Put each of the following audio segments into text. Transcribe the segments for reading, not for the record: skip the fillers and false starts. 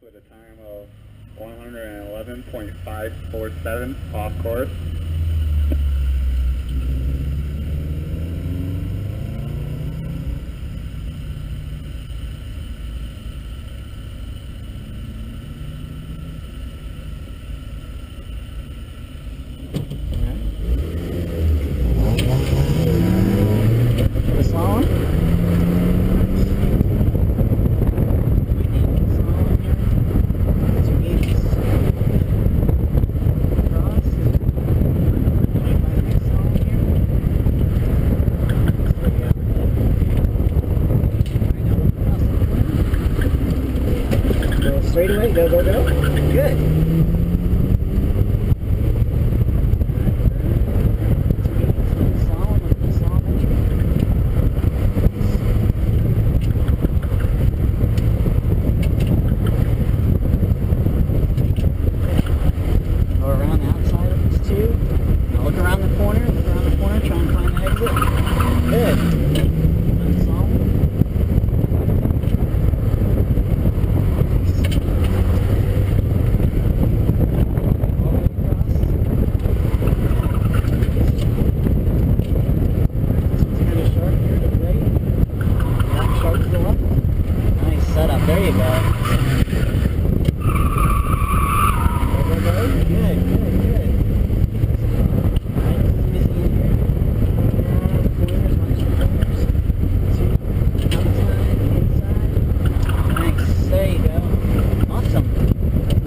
with a time of 111.547 off course. Straight away, go, go, go. Good. Go around the outside of this too. Now look around the corner, try and find the exit. Good. Nice solid. Setup. There you go. Good, good, good. Nice. There you go. Awesome.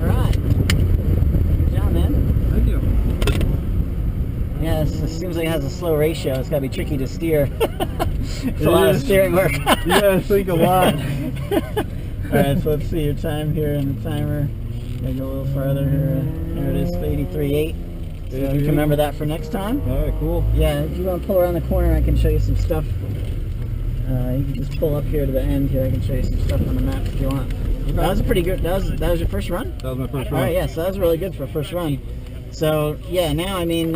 Alright. Good job, man. Thank you. Yeah, it seems like it has a slow ratio. It's got to be tricky to steer. It's a lot of steering work. Yeah, I think a lot. Alright, so let's see your time here in the timer. Gotta go a little farther here. There it is, 83.8. So you can remember that for next time. Alright, cool. Yeah, if you want to pull around the corner, I can show you some stuff. You can just pull up here to the end here. I can show you some stuff on the map if you want. Okay. That was a pretty good. That was your first run. That was my first run. All right, yeah. So that was really good for a first run. So yeah, now I mean,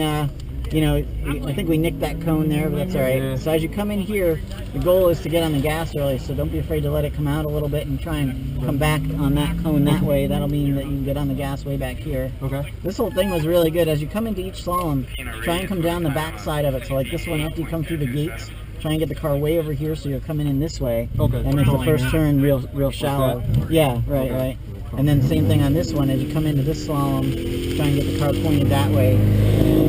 you know, I think we nicked that cone there, but that's all right. Yeah. So as you come in here, the goal is to get on the gas early. So don't be afraid to let it come out a little bit and try and come back on that cone that way. That'll mean that you can get on the gas way back here. Okay. This whole thing was really good. As you come into each slalom, try and come down the back side of it. So like this one, after you come through the gates, try and get the car way over here so you're coming in this way. Okay. And make the first turn real shallow. Yeah, right, right. And then same thing on this one. As you come into this slalom, try and get the car pointed that way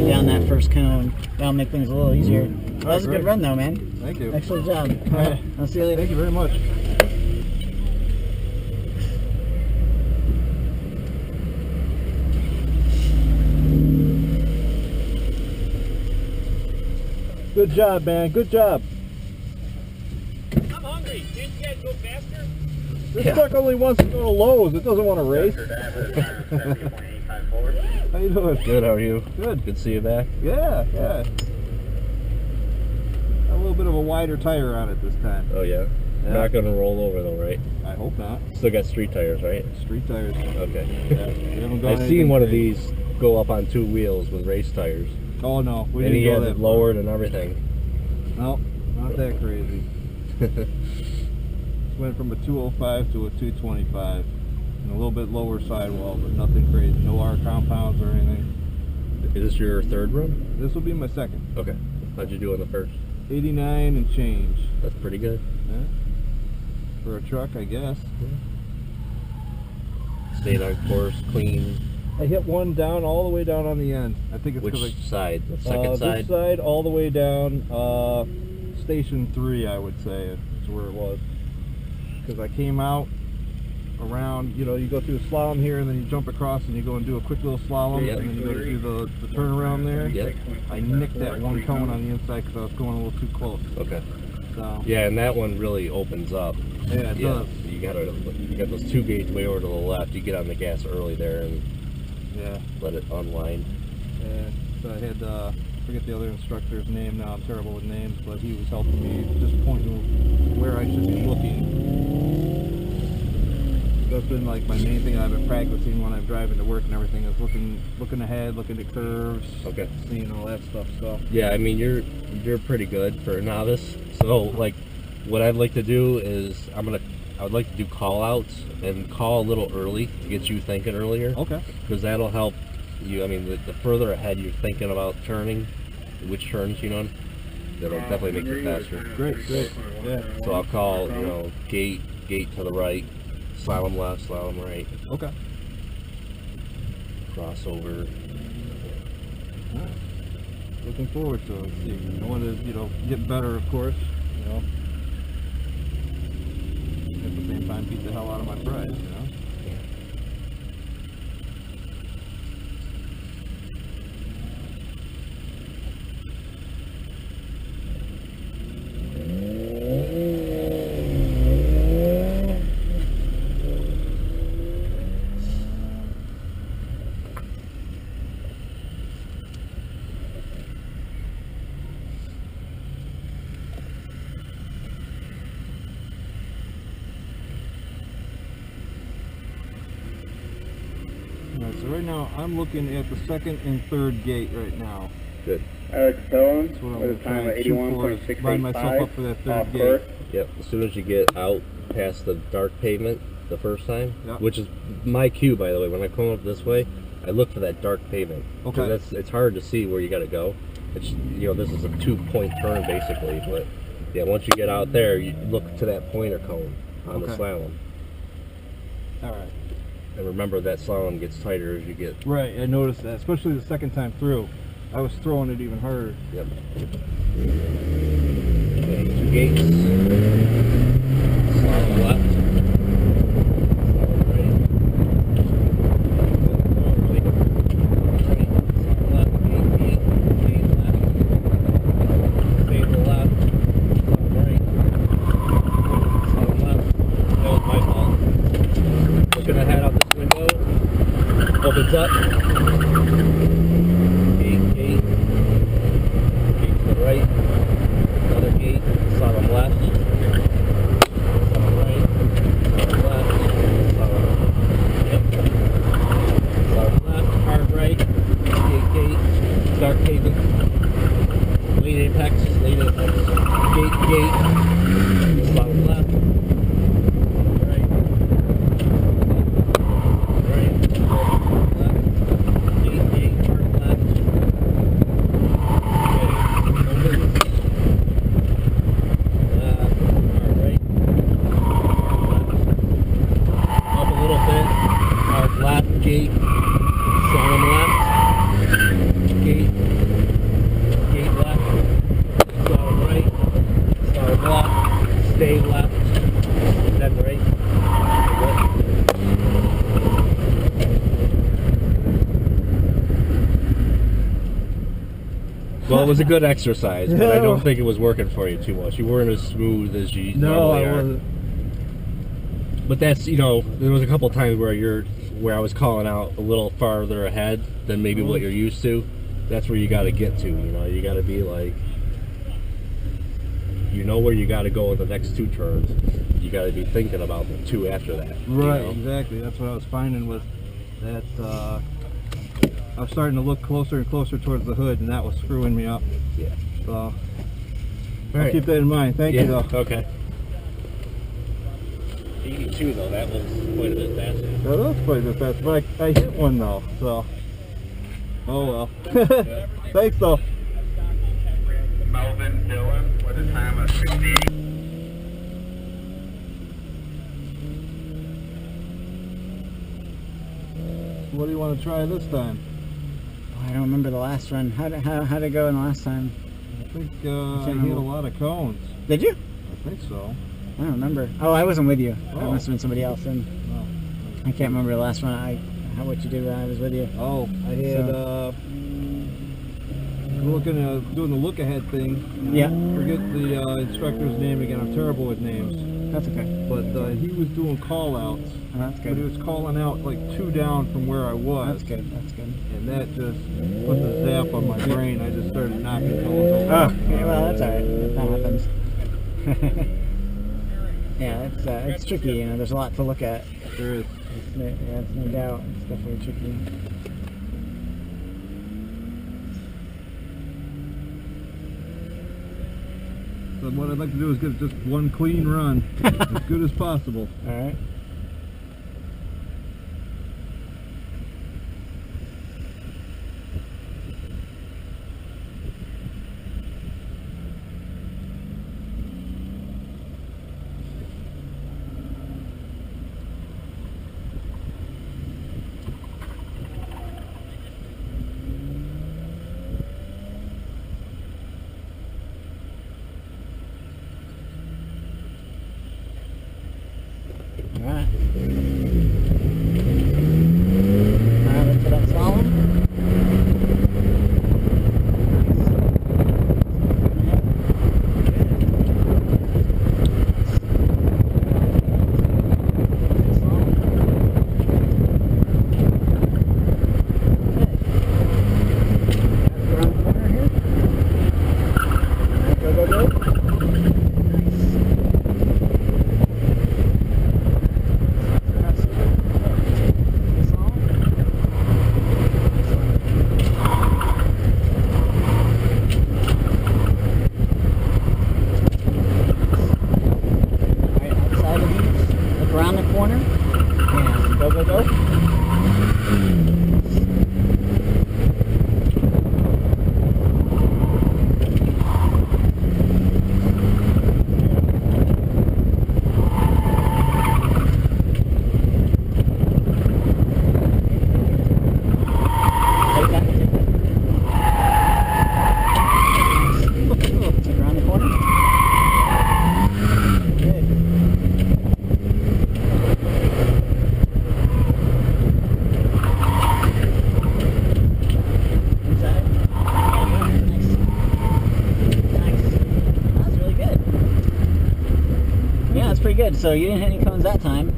down that first cone. That'll make things a little easier. Well, that was a good run though, man. Thank you. Excellent job. All right. I'll see you later. Thank you very much. Good job, man. Good job. I'm hungry. Can't you guys go faster? This truck only wants to go to Lowe's. It doesn't want to race. How you doing? Good, how are you? Good. Good to see you back. Yeah, yeah. A little bit of a wider tire on it this time. Oh yeah? Yeah. Not gonna roll over though, right? I hope not. Still got street tires, right? Street tires. Okay. Yeah, we haven't gone I've seen anything one of crazy. these go up on 2 wheels with race tires. Oh no, we And he didn't had go it that lowered and everything. No, not that crazy. Went from a 205 to a 225. And a little bit lower sidewall, but nothing crazy. No R compounds or anything. Is this your third run? This will be my second. Okay. How'd you do on the first? 89 and change. That's pretty good. Yeah. For a truck, I guess. Stayed on course, clean. I hit one down all the way down on the end. I think it's Which because side? The second side? This side all the way down. Station 3, I would say, is where it was. Because I came out around, you know, you go through a slalom here and then you jump across and you go and do a quick little slalom, Yep. and then you go to do the turnaround there. Yep. I nicked that one cone on the inside because I was going a little too close. Okay. So Yeah, and that one really opens up. yeah, it does. You got those 2 gates way over to the left. You get on the gas early there and Yeah. let it unwind. Yeah. So I had forget the other instructor's name now. I'm terrible with names, but he was helping me, just pointing where I should be looking. That's been like my main thing I've been practicing when I'm driving to work and everything, is looking ahead, looking at curves, Okay. seeing all that stuff. So Yeah, I mean you're pretty good for a novice. So like, what I'd like to do is I'm gonna I would like to do call outs and call a little early to get you thinking earlier. Okay. Because that'll help you. I mean, the further ahead you're thinking about turning, which turns, you know, that'll definitely make you faster. Great. Yeah. So I'll call, you know, gate to the right, slalom left, slalom right, Okay. crossover. Alright. Looking forward to it. I want to, you know, get better, of course. You know. At the same time, beat the hell out of my prize. You know. Alright, so right now I'm looking at the second and third gate right now. Good. Alex Stone That's what I'm with a gonna time try of and shoot for, is line myself up for that 81.685 third off gate. course. Yep. As soon as you get out past the dark pavement the first time, Yep. which is my cue, by the way. When I come up this way, I look for that dark pavement. Okay. It's hard to see where you got to go. It's, you know, this is a 2-point turn basically, but yeah, once you get out there, you look to that pointer cone on the Okay. slalom. Alright. And remember that slalom gets tighter as you get. Right, I noticed that, especially the second time through. I was throwing it even harder. Yep. Okay, 2 gates. Slalom left. Slalom right. Right. Right. Slalom left. Gate left. Stay to the left. Slalom right. Slalom left. That was my fault. Looking ahead out this window. Opens up. Gate to the right, another gate, slalom left, slalom right, slalom left, slalom, yep, slalom left, hard right, gate, dark pavement, late apex, gate, slalom left, right, left, gate, hard left. Up a little bit, hard left, gate, slalom left, gate left, slalom right, slalom left, stay left, then right. Well, it was a good exercise, but I don't think it was working for you too much. You weren't as smooth as you normally are. wasn't. But that's, you know, there was a couple times where I was calling out a little farther ahead than maybe what you're used to. That's where you got to get to, you know. You got to be like, you know where you got to go in the next 2 turns. You got to be thinking about the 2 after that. Right, You know? exactly. That's what I was finding with that. I was starting to look closer and closer towards the hood, and that was screwing me up. Yeah. So I'll Right. keep that in mind. Thank you, though. Okay. 82 though, that was quite a bit faster. That was quite a bit fast, but I hit one though, so. Oh well. Thanks though. Melvin Dillon with a time of 68. What do you want to try this time? I don't remember the last run. How'd it go in the last time? I think I hit a lot of cones. Did you? I think so. I don't remember. Oh, I wasn't with you. That Oh. must have been somebody else. And Oh, I can't remember the last one. What you did when I was with you. oh I had doing the look ahead thing. Yeah. Forget the instructor's name again. I'm terrible with names. That's okay. But he was doing call outs. Oh, that's But he good. was calling out like 2 down from where I was. That's good. That's good. And that just put the zap on my brain. I just started knocking cones over. Oh, yeah, well, that's alright. That happens. Yeah, it's tricky. You know, there's a lot to look at. There is. Yeah, it's no doubt. It's definitely tricky. So what I'd like to do is get just one clean run, as good as possible. All right. All right. Now look for that slalom. Around the corner and go, go, go. Take that. Around the corner. Good. Pretty good. So you didn't hit any cones that time,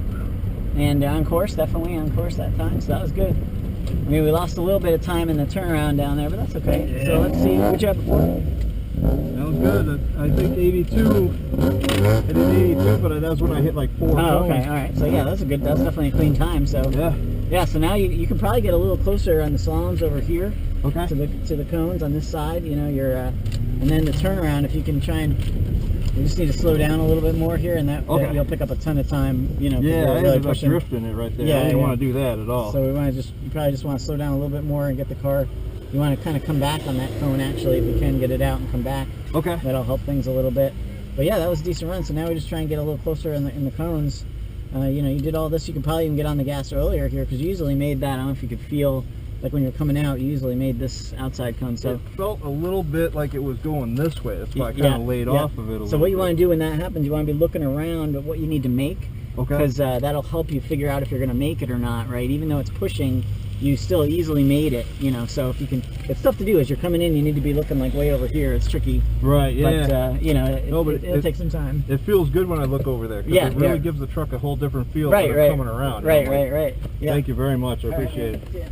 and on course, definitely on course that time. So that was good. I mean, we lost a little bit of time in the turnaround down there, but that's okay. Yeah. So let's see. Good job before. That was good. I think 82. I did 82, but that's when I hit like 4 cones. Oh, okay. All right. So yeah, that's a good. That's definitely a clean time. So yeah. Yeah. So now you can probably get a little closer on the slaloms over here. Okay. To the cones on this side. You know, you're and then the turnaround. If you can try and. You just need to slow down a little bit more here, and that you'll pick up a ton of time. You know, yeah, I really ended up drifting it right there. Yeah, I didn't want to do that at all. So we want to you probably just want to slow down a little bit more and get the car. You want to kind of come back on that cone actually, if you can get it out and come back. Okay. That'll help things a little bit. But yeah, that was a decent run. So now we just try and get a little closer in the cones. You know, you did all this. You could probably even get on the gas earlier here because you usually made that. I don't know if you could feel. Like when you're coming out, you usually made this outside cone. So it felt a little bit like it was going this way. That's why I kind of laid off of it a little bit. So what you want to do when that happens, you want to be looking around at what you need to make. Okay. Because that'll help you figure out if you're going to make it or not, right? Even though it's pushing, you still easily made it, you know. So if you can, it's tough to do. As you're coming in, you need to be looking like way over here. It's tricky. Right. Yeah. But you know, it'll take some time. It feels good when I look over there. Yeah. It really gives the truck a whole different feel. Right. Coming around. Right. Yeah. Thank you very much. I appreciate it. Yeah.